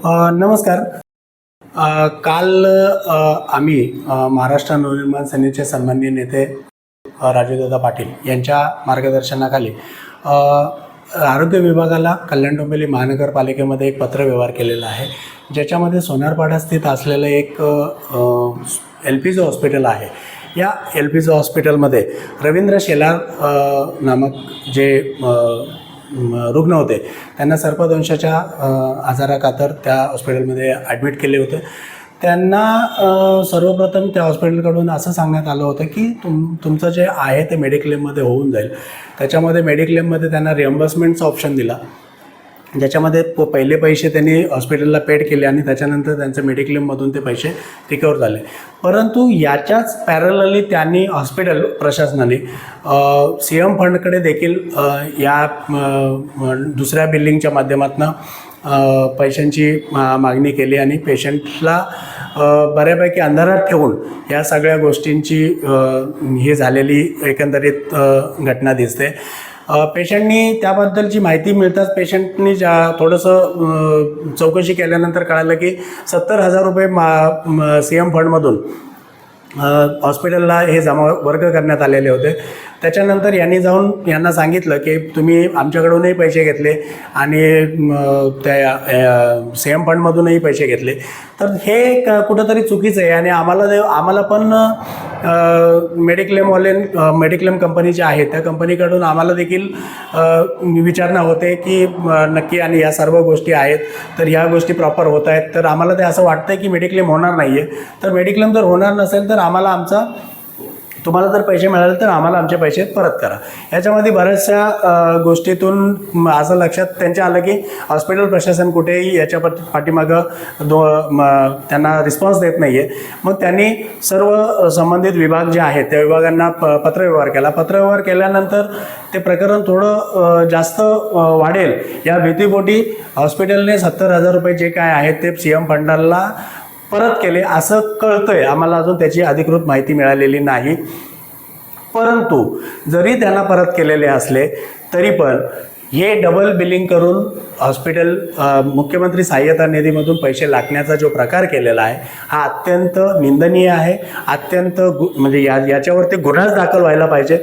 नमस्कार. काल आम्ही महाराष्ट्र नवनिर्माण सेनेचे सन्माननीय नेते राजूदादा पाटील यांच्या मार्गदर्शनाखाली आरोग्य विभागाला कल्याण डोंबिवली महानगरपालिकेमध्ये एक पत्रव्यवहार केलेला आहे, ज्याच्यामध्ये सोनारपाडा स्थित असलेलं एक LPG हॉस्पिटल आहे. या LPG हॉस्पिटलमध्ये रवींद्र शेलार नामक जे रुग्ण होते, त्यांना सर्पदंशाच्या आजाराखातर त्या हॉस्पिटलमध्ये ॲडमिट केले होते. त्यांना सर्वप्रथम त्या हॉस्पिटलकडून असं सांगण्यात आलं होतं की तुमचं जे आहे ते मेडिक्लेममध्ये होऊन जाईल. त्याच्यामध्ये मेडिक्लेममध्ये त्यांना रिअम्बर्समेंटचा ऑप्शन दिला, ज्याच्यामध्ये पहिले पैसे त्यांनी हॉस्पिटलला पेड केले आणि त्याच्यानंतर त्यांचं मेडिक्लेममधून ते पैसे रिकवर झाले. परंतु याच्याच पॅरलली त्यांनी हॉस्पिटल प्रशासनाने CM फंडकडे देखील या दुसऱ्या बिलिंगच्या माध्यमातून पैशांची मागणी केली आणि पेशंटला बऱ्यापैकी अंधारात ठेवून या सगळ्या गोष्टींची ही झालेली एकंदरीत घटना दिसते. पेशंटनी त्याबद्दलची माहिती मिळताच पेशंटनी थोडंसं चौकशी केल्यानंतर कळालं की 70,000 रुपये CM फंडमधून हॉस्पिटलला हे वर्ग करण्यात आलेले होते. त्याच्यानंतर यांना सांगितलं की तुम्ही आमच्याकडूनही पैसे घेतले आणि त्या CM फंडमधूनही पैसे घेतले, तर हे कुठंतरी चुकीचं आहे. आणि आम्हाला पण मेडिक्लेम कंपनी जे आहे त्या कंपनीकडून आम्हाला देखील विचारणा होते की नक्की आणि या सर्व गोष्टी आहेत, तर ह्या गोष्टी प्रॉपर होत आहेत. तर आम्हाला ते असं वाटतं की मेडिक्लेम होणार नाही आहे. तर मेडिक्लेम जर होणार नसेल तर तुम्हाला जर पैसे मिळाले तर आम्हाला आमचे पैसे परत करा. याच्यामध्ये बऱ्याचशा गोष्टीतून असं लक्षात त्यांच्या आलं की हॉस्पिटल प्रशासन कुठेही याच्या पाठीमागं त्यांना रिस्पॉन्स देत नाही आहे. मग त्यांनी सर्व संबंधित विभाग जे आहेत त्या विभागांना पत्रव्यवहार केला. पत्रव्यवहार केल्यानंतर ते प्रकरण थोडं जास्त वाढेल या भीतीपोटी हॉस्पिटलने 70,000 रुपये जे काय आहेत ते CM फंडाला परत केले असं कळतंय. आम्हाला अजून त्याची अधिकृत माहिती मिळालेली नाही. परंतु जरी त्यांना परत केलेले असले तरी पण हे डबल बिलिंग करून हॉस्पिटल मुख्यमंत्री सहाय्यता निधीमधून पैसे लाटण्याचा जो प्रकार केलेला आहे हा अत्यंत निंदनीय आहे. अत्यंत म्हणजे याच्यावरती गुन्हाच दाखल व्हायला पाहिजे.